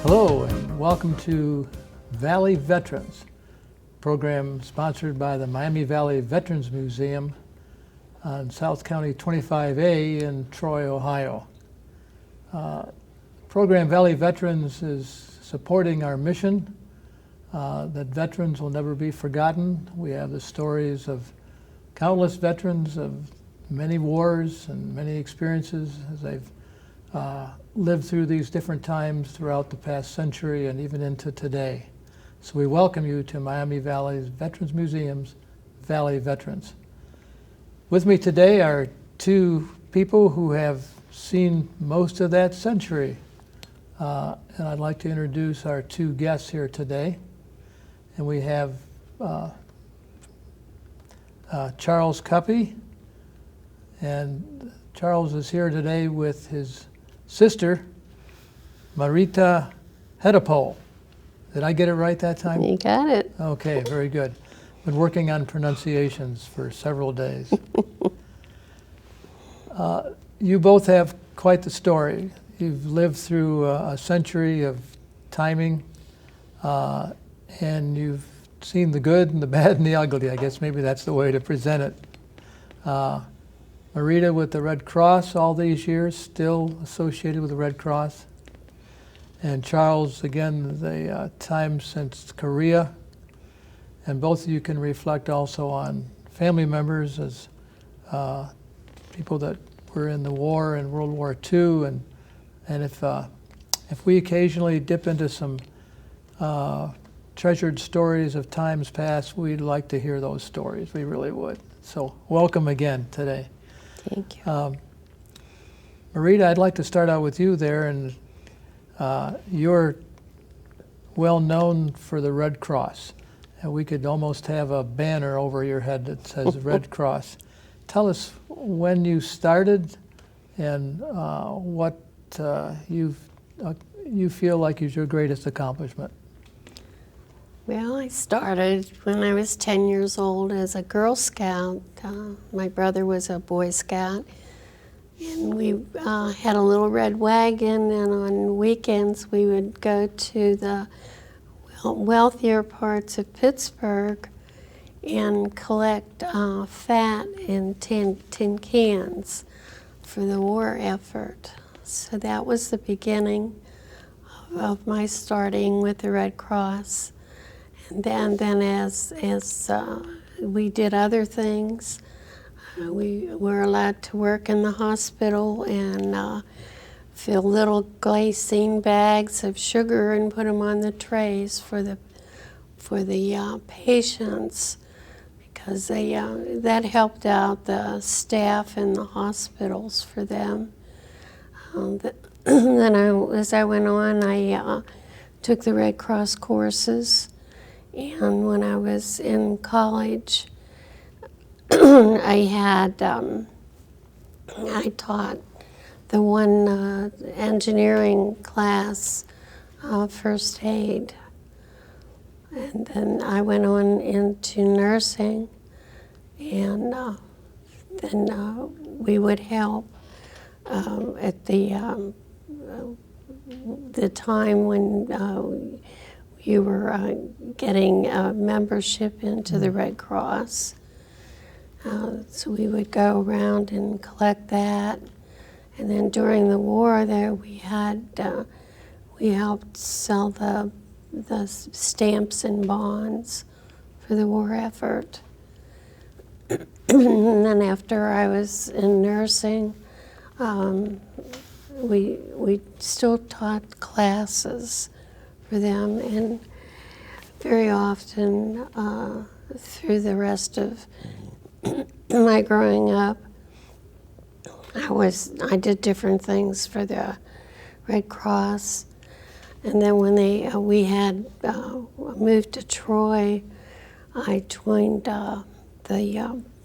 Hello and welcome to Valley Veterans, program sponsored by the Miami Valley Veterans Museum on South County 25A in Troy, Ohio. Program Valley Veterans is supporting our mission that veterans will never be forgotten. We have the stories of countless veterans of many wars and many experiences as they've lived through these different times throughout the past century and even into today. So we welcome you to Miami Valley's Veterans Museum's Valley Veterans. With me today are two people who have seen most of that century. And I'd like to introduce our two guests here today. And we have Charles Cuppy. And Charles is here today with his sister, Mareta Headapohl. Did I get it right that time? You got it. Okay, very good. Been working on pronunciations for several days. You both have quite the story. You've lived through a century of timing, and you've seen the good and the bad and the ugly. I guess maybe that's the way to present it. Mareta with the Red Cross all these years, still associated with the Red Cross. And Charles, again, the time since Korea. And both of you can reflect also on family members as people that were in the war in World War II. And if we occasionally dip into some treasured stories of times past, we'd like to hear those stories. We really would. So welcome again today. Thank you. Mareta, I'd like to start out with you there. And you're well known for the Red Cross. And we could almost have a banner over your head that says Red Cross. Tell us when you started and what you feel like is your greatest accomplishment. Well, I started when I was 10 years old as a Girl Scout. My brother was a Boy Scout. And we had a little red wagon, and on weekends we would go to the wealthier parts of Pittsburgh and collect fat in tin cans for the war effort. So that was the beginning of my starting with the Red Cross. And then as we did other things, we were allowed to work in the hospital and fill little glycine bags of sugar and put them on the trays for the patients, because that helped out the staff in the hospitals for them. Then as I went on, I took the Red Cross courses, and when I was in college, I taught the one engineering class, first aid. And then I went on into nursing, and then we would help at the time when you were getting membership into the Red Cross. So we would go around and collect that. And then during the war there, we helped sell the stamps and bonds for the war effort. And then after I was in nursing, we still taught classes for them, and very often through the rest of my growing up, I did different things for the Red Cross. And then when we had moved to Troy, I joined the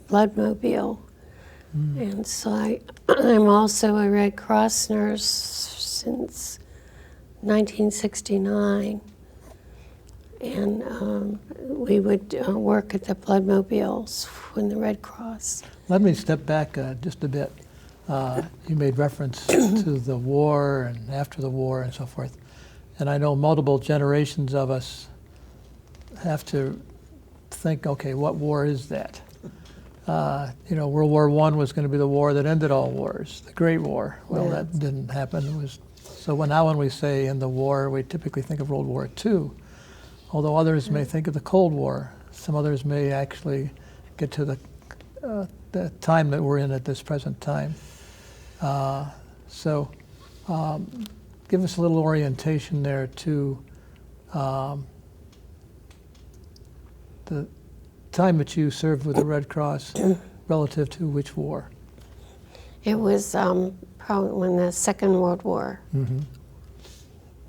Bloodmobile. And so I'm also a Red Cross nurse since 1969. And we would work at the Bloodmobiles in the Red Cross. Let me step back just a bit. You made reference to the war and after the war and so forth. And I know multiple generations of us have to think, okay, what war is that? You know, World War I was going to be the war that ended all wars, the Great War. Well, Yes. that didn't happen. So now when we say in the war, we typically think of World War II, although others may think of the Cold War. Some others may actually get to the time that we're in at this present time. So give us a little orientation there to the time that you served with the Red Cross relative to which war? It was probably when the Second World War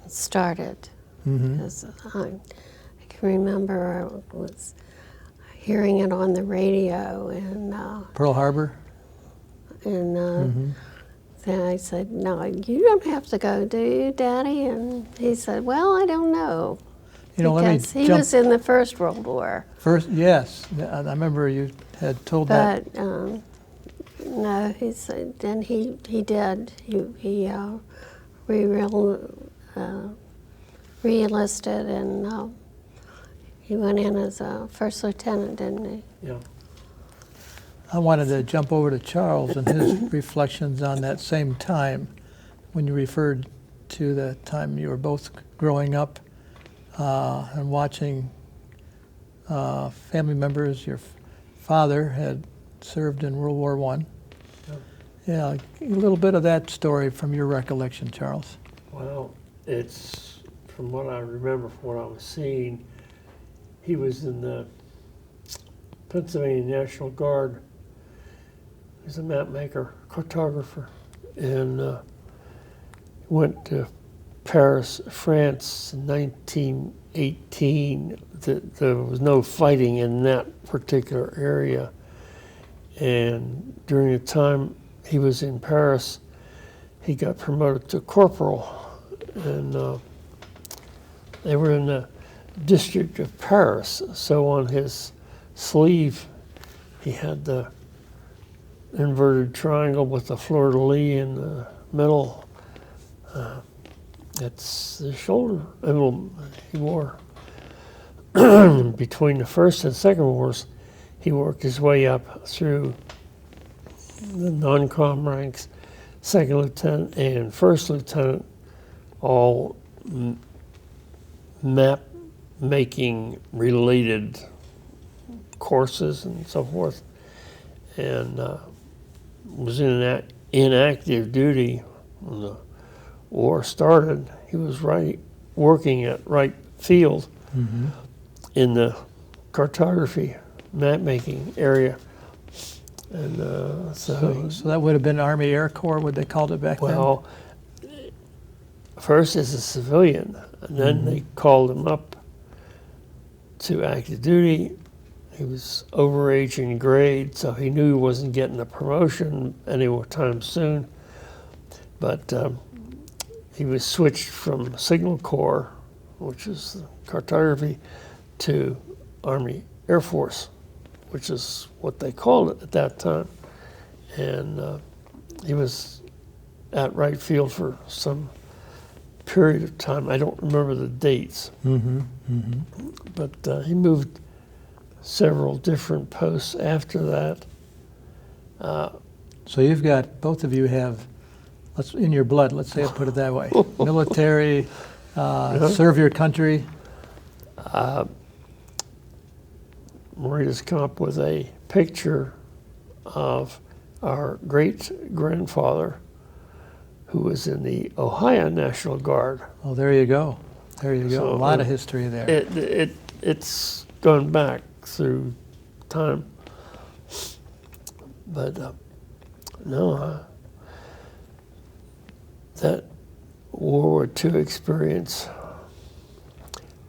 started. Because I can remember I was hearing it on the radio, and Pearl Harbor? then I said, "No, you don't have to go, do you, Daddy?" And he said, "Well, I don't know." You know, let me Because he jump was in the First World War. first. Yes, I remember you had told that. But no, he said, then he did. He re-enlisted, and he went in as a first lieutenant, didn't he? Yeah. I wanted to jump over to Charles and his reflections on that same time when you referred to the time you were both growing up and watching family members. Your father had served in World War I. Yeah, a little bit of that story from your recollection, Charles. Well, it's, from what I remember, from what I was seeing, he was in the Pennsylvania National Guard. He was a map maker, cartographer, and went to Paris, France in 1918. There was no fighting in that particular area. And during the time he was in Paris, he got promoted to corporal. And they were in the district of Paris. So on his sleeve, he had the inverted triangle with the fleur-de-lis in the middle. That's the shoulder emblem he wore. Between the First and Second Wars, he worked his way up through the non-com ranks, second lieutenant and first lieutenant, all map making related courses and so forth, and was in active duty when the war started. He was working at Wright Field in the cartography map making area, and So that would have been Army Air Corps, what they called it back then? well, first as a civilian, and then they called him up to active duty. He was overage in grade, so he knew he wasn't getting a promotion anytime soon. But he was switched from Signal Corps, which is cartography, to Army Air Force, which is what they called it at that time. And he was at Wright Field for some period of time. I don't remember the dates. But he moved several different posts after that. So you've got, both of you have, in your blood, let's say it, put it that way. Military, serve your country. Mareta's come up with a picture of our great-grandfather who was in the Ohio National Guard. Oh, there you go. There you go. So, a lot of history there. It's gone back through time. But that World War II experience,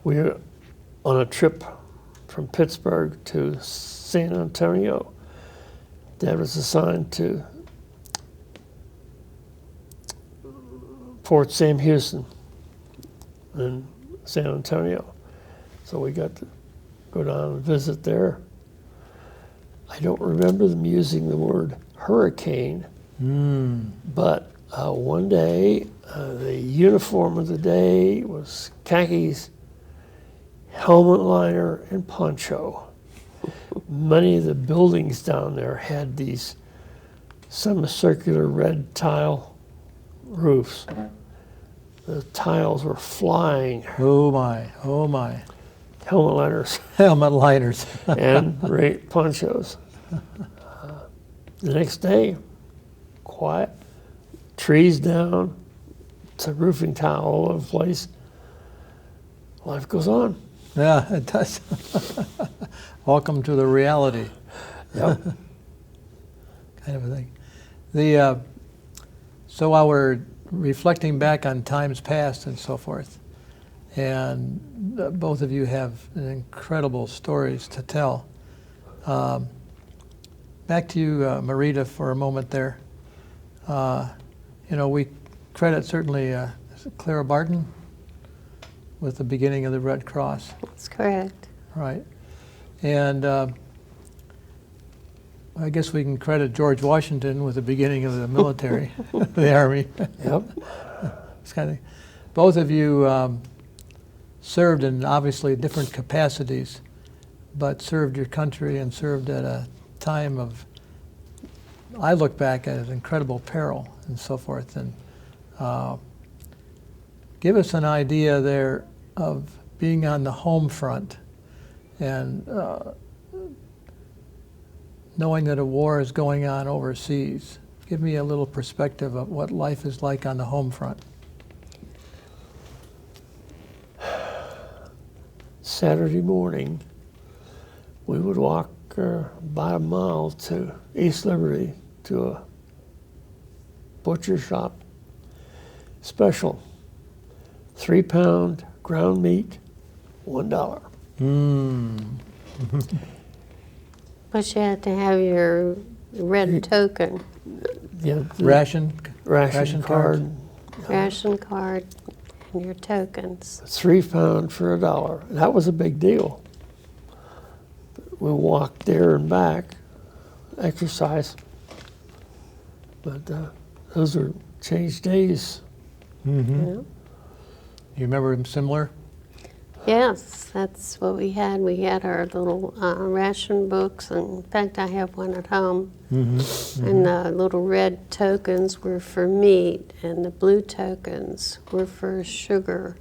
we were on a trip from Pittsburgh to San Antonio. Dad was assigned to Fort Sam Houston in San Antonio. So we got to go down and visit there. I don't remember them using the word hurricane, but One day, the uniform of the day was khakis, helmet liner, and poncho. Many of the buildings down there had these semicircular red tile roofs. The tiles were flying. Oh my, oh my. Helmet liners Helmet liners. and ponchos. The next day, quiet, trees down, it's a roofing tile all over the place. Life goes on. Yeah, it does. Welcome to the reality. Yep. Kind of a thing. So while we're reflecting back on times past and so forth, and both of you have incredible stories to tell. Back to you, Mareta, for a moment there. We credit certainly is it Clara Barton with the beginning of the Red Cross. That's correct. Right. And I guess we can credit George Washington with the beginning of the military, the Army. Yep. It's kind of, both of you served in obviously different capacities, but served your country and served at a time of, I look back at it, incredible peril and so forth. And give us an idea there of being on the home front and knowing that a war is going on overseas. Give me a little perspective of what life is like on the home front. Saturday morning, we would walk about a mile to East Liberty to a butcher shop. Special, 3-pound ground meat, $1. But you had to have your red token, Yeah, the Ration ration card. ration card, and your tokens. 3-pound for $1. That was a big deal. We walked there and back, exercise. But those were changed days. Mm-hmm. Yeah. You remember them similar? Yes, that's what we had. We had our little ration books, and in fact, I have one at home. Mm-hmm. And the little red tokens were for meat, and the blue tokens were for sugar.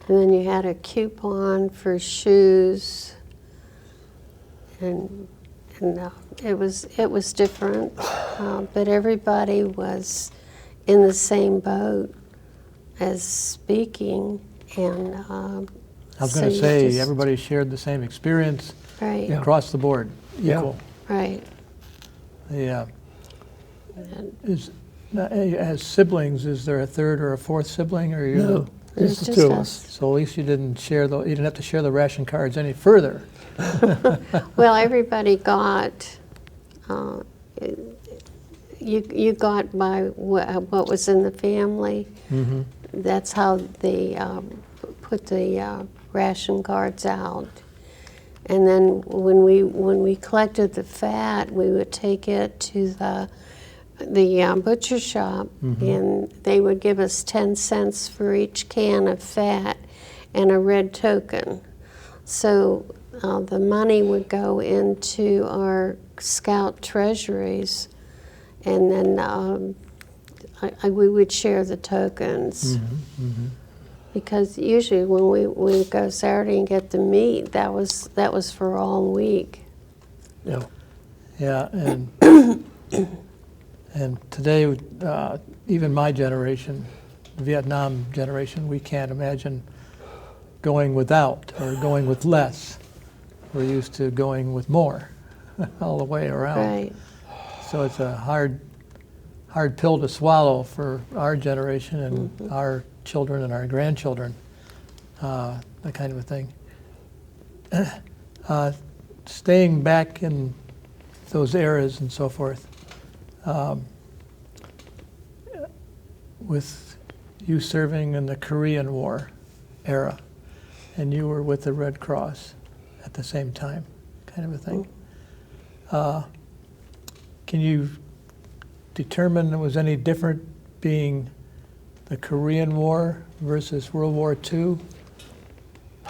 And then you had a coupon for shoes, and it was different, but everybody was in the same boat as speaking, and I was so going to you say, just- everybody shared the same experience right, Yeah. across the board, Yeah. equal. right. Yeah. And As siblings, is there a third or a fourth sibling, or you? No, it's It's the just two of us. us. So at least you didn't have to share the ration cards any further. Well, everybody got, you got by what was in the family. Mm-hmm. That's how they put the ration cards out. And then when we collected the fat, we would take it to the butcher shop, and they would give us 10 cents for each can of fat and a red token. So the money would go into our scout treasuries, and then we would share the tokens. Because usually when we would go Saturday and get the meat, that was for all week. Yeah. Yeah, and today, even my generation, the Vietnam generation, we can't imagine going without or going with less. We're used to going with more all the way around. Right. So it's a hard pill to swallow for our generation and our children and our grandchildren, that kind of a thing. Staying back in those eras and so forth, with you serving in the Korean War era, and you were with the Red Cross at the same time, kind of a thing. Can you determine there was any different being the Korean War versus World War II,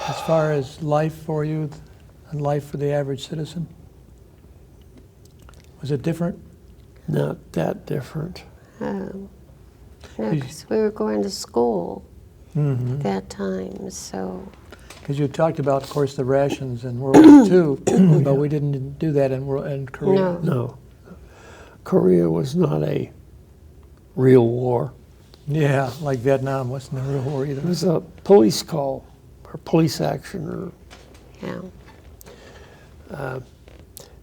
as far as life for you and life for the average citizen? Was it different? Not that different. No, because we were going to school Mm-hmm. at that time, so Because you talked about, of course, the rations in World War II, but we didn't do that in Korea. no. No. Korea was not a real war. Yeah, like Vietnam wasn't a real war either. It was a police call or police action, or Yeah.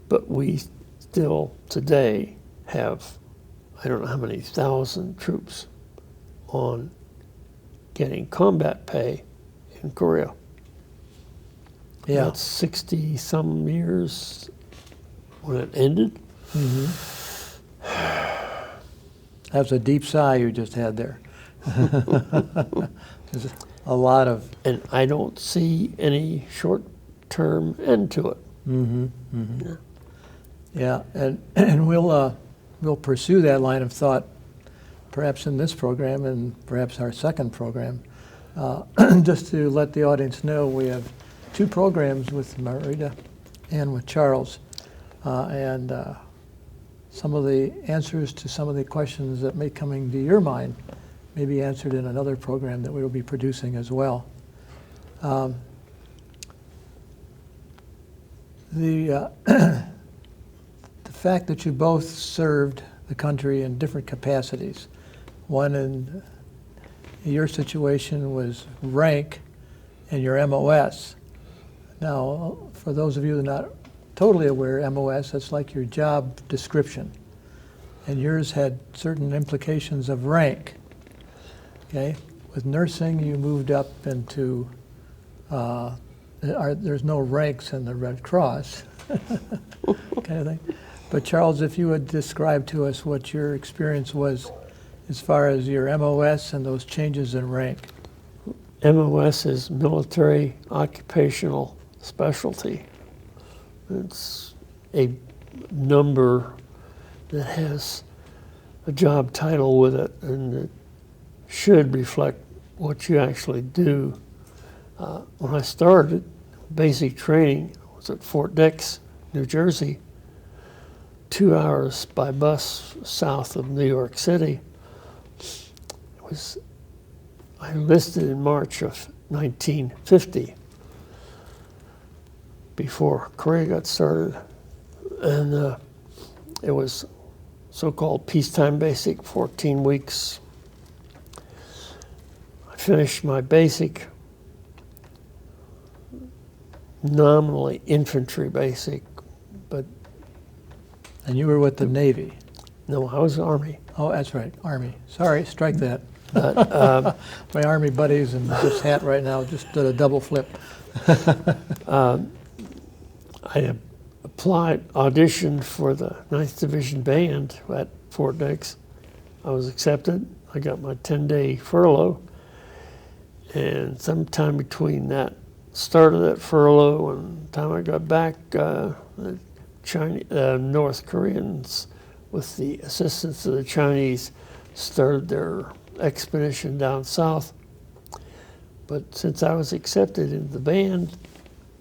but we still today have, I don't know how many thousand troops on getting combat pay in Korea. Yeah. That's 60 some years when it ended. Mm-hmm. That was a deep sigh you just had there. There's a lot of. And I don't see any short-term end to it. Mm-hmm. Mm-hmm. No. Yeah, and we'll pursue that line of thought, perhaps in this program and perhaps our second program. Just to let the audience know, we have two programs with Mareta and with Charles, and some of the answers to some of the questions that may come into your mind may be answered in another program that we will be producing as well. The fact that you both served the country in different capacities, one in your situation was rank and your MOS. Now, for those of you that are not totally aware, MOS, that's like your job description. And yours had certain implications of rank. Okay? With nursing, you moved up into, there's no ranks in the Red Cross, kind of thing. But Charles, if you would describe to us what your experience was as far as your MOS and those changes in rank. MOS is military occupational specialty. It's a number that has a job title with it, and it should reflect what you actually do. When I started basic training, I was at Fort Dix, New Jersey, 2 hours by bus south of New York City. I enlisted in March of 1950, before Korea got started, and it was so-called peacetime basic, 14 weeks. I finished my basic, nominally infantry basic, but And you were with the Navy. no, I was Army. Oh, that's right, Army. Sorry, strike that. But, My Army buddies in this hat right now just did a double flip. I applied, auditioned for the 9th Division Band at Fort Dix. I was accepted. I got my 10-day furlough. And sometime between that start of that furlough and the time I got back, the North Koreans, with the assistance of the Chinese, started their expedition down south. But since I was accepted into the band,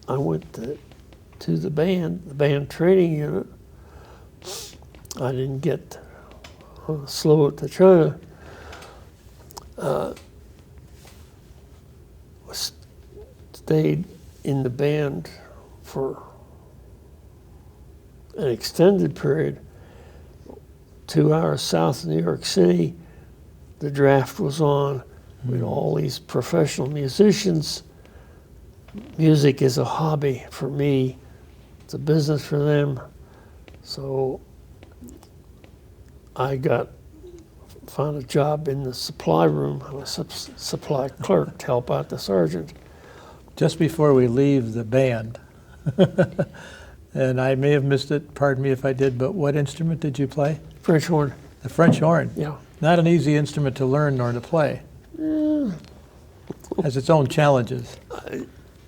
I went to the band training unit. I didn't get slow to China. Stayed in the band for an extended period, 2 hours south of New York City. The draft was on with all these professional musicians. Music is a hobby for me. It's a business for them. So I found a job in the supply room. I was a supply clerk to help out the sergeant. Just before we leave the band, and I may have missed it, pardon me if I did, but what instrument did you play? French horn. The French horn. Yeah. Not an easy instrument to learn nor to play. Has its own challenges.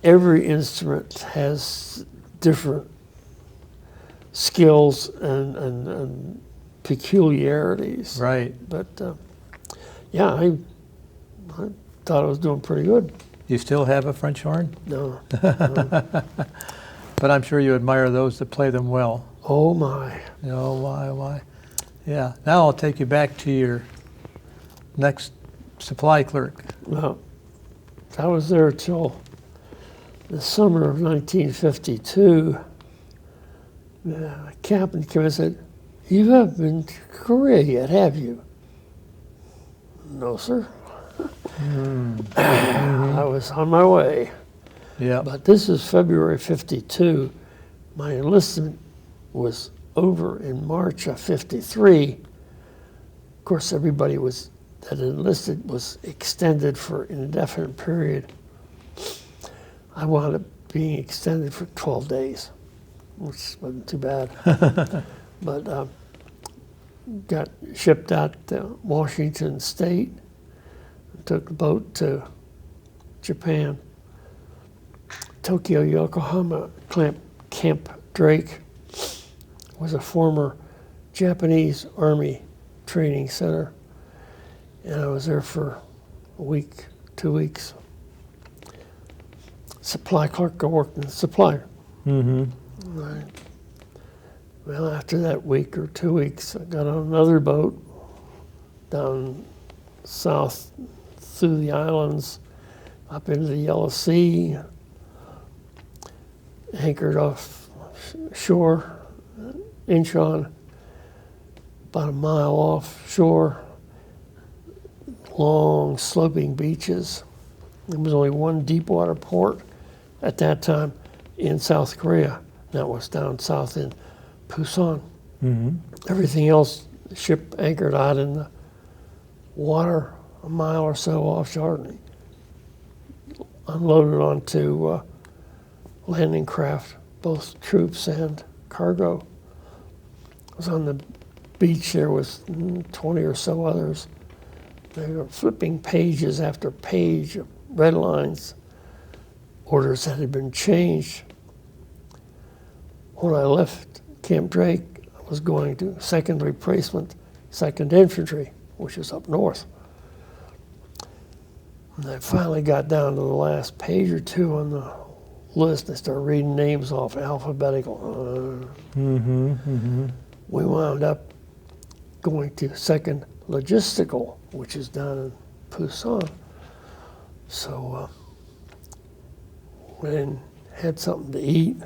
Every instrument has different skills and peculiarities. Right. But Yeah, I thought I was doing pretty good. You still have a French horn? No. But I'm sure you admire those that play them well. Oh my. Oh, why? Yeah. Now I'll take you back to your next supply clerk. Well, I was there till the summer of 1952. The captain came and said, "You haven't been to Korea yet, have you?" "No, sir." I was on my way. Yeah. But this is February 52. My enlistment was over in March of 53. Of course, everybody that enlisted was extended for an indefinite period. I wound up being extended for 12 days, which wasn't too bad. But got shipped out to Washington State, took the boat to Japan. Tokyo, Yokohama, Camp Drake was a former Japanese Army training center. And I was there for a week, 2 weeks. Supply clerk, I worked in the supplier. Right. Well, after that week or 2 weeks, I got on another boat down south through the islands, up into the Yellow Sea, anchored off shore, Incheon, about a mile offshore, long sloping beaches. There was only one deep water port at that time in South Korea. That was down south in Busan. Everything else, the ship anchored out in the water a mile or so offshore, and unloaded onto landing craft, both troops and cargo. I was on the beach there with 20 or so others. They were flipping pages after page of red lines, orders that had been changed. When I left Camp Drake, I was going to second replacement, 2nd Infantry, which is up north. And I finally got down to the last page or two on the list. I started reading names off alphabetical. We wound up going to 2nd Logistical, which is down in Busan. So went in, had something to eat,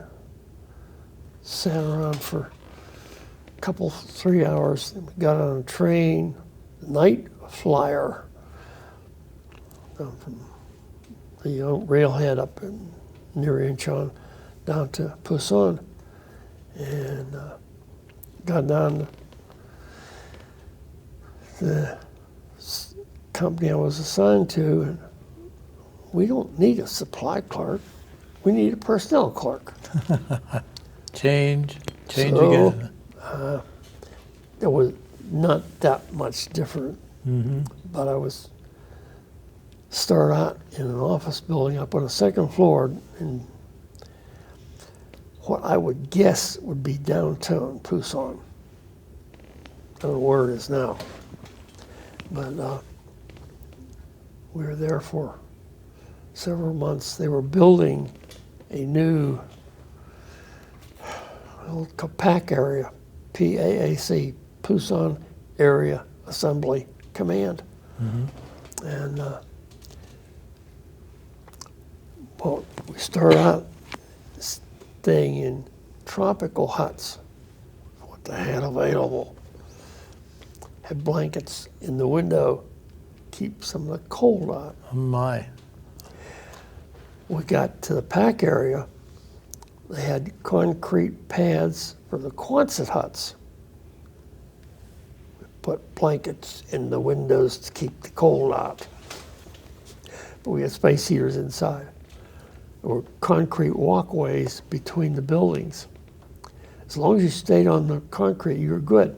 sat around for a couple, 3 hours, then we got on a train, night flyer, from the railhead up near Incheon down to Busan, and got down to the company I was assigned to, and we don't need a supply clerk, we need a personnel clerk. Change So, again. It was not that much different, but I was start out in an office building up on the 2nd floor in what I would guess would be downtown Busan. I don't know where it is now, but we were there for several months. They were building a new PAC area, PAAC, Busan Area Assembly Command. And well, we started out staying in tropical huts, what they had available. Had blankets in the window, keep some of the cold out. Oh my. We got to the PAC area, they had concrete pads for the Quonset huts. We put blankets in the windows to keep the cold out. But we had space heaters inside. There were concrete walkways between the buildings. As long as you stayed on the concrete, you were good.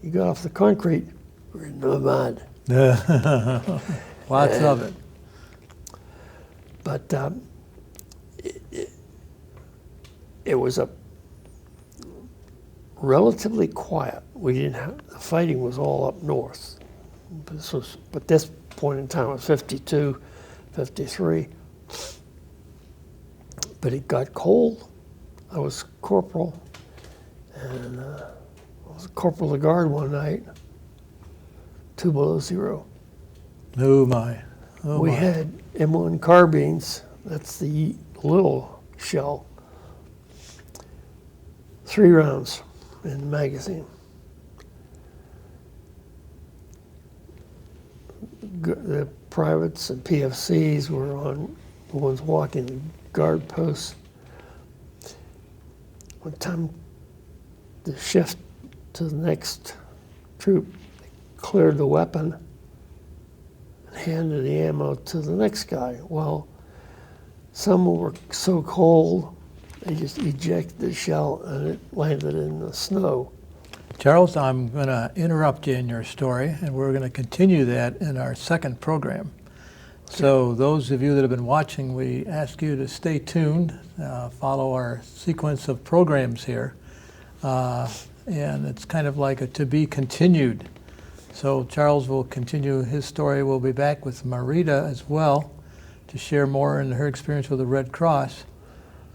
You got off the concrete, you were in the mud. Lots of it. But it was a relatively quiet. We didn't have, the fighting was all up north. But this point in time, I was 52, 53. But it got cold. I was corporal, and I was a corporal of the guard one night, 2 below zero. Oh my. Oh We my. had M1 carbines, that's the little shell, 3 rounds in the magazine. The privates and PFCs were on the ones walking the guard posts. One time, the shift to the next troop, they cleared the weapon and handed the ammo to the next guy. Well, some were so cold, they just ejected the shell and it landed in the snow. Charles, I'm going to interrupt you in your story, and we're going to continue that in our second program. So those of you that have been watching, we ask you to stay tuned, follow our sequence of programs here. And it's kind of like a to be continued. So Charles will continue his story. We'll be back with Mareta as well to share more in her experience with the Red Cross.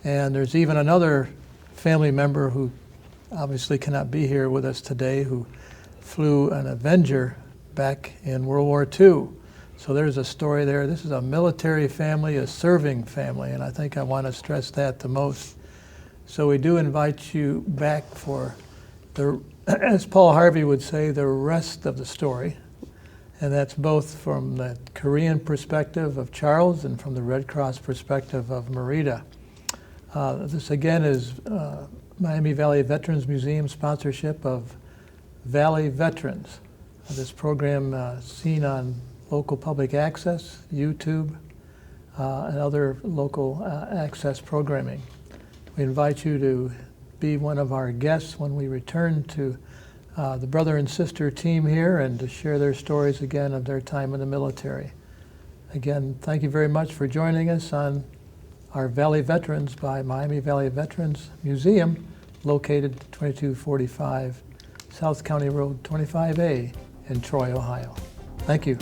And there's even another family member who obviously cannot be here with us today, who flew an Avenger back in World War II. So there's a story there. This is a military family, a serving family, and I think I want to stress that the most. So we do invite you back for the, as Paul Harvey would say, the rest of the story. And that's both from the Korean perspective of Charles and from the Red Cross perspective of Mareta. This again is Miami Valley Veterans Museum sponsorship of Valley Veterans. This program seen on local public access, YouTube, and other local access programming. We invite you to be one of our guests when we return to the brother and sister team here and to share their stories again of their time in the military. Again, thank you very much for joining us on our Valley Veterans by Miami Valley Veterans Museum, located 2245 South County Road 25A in Troy, Ohio. Thank you.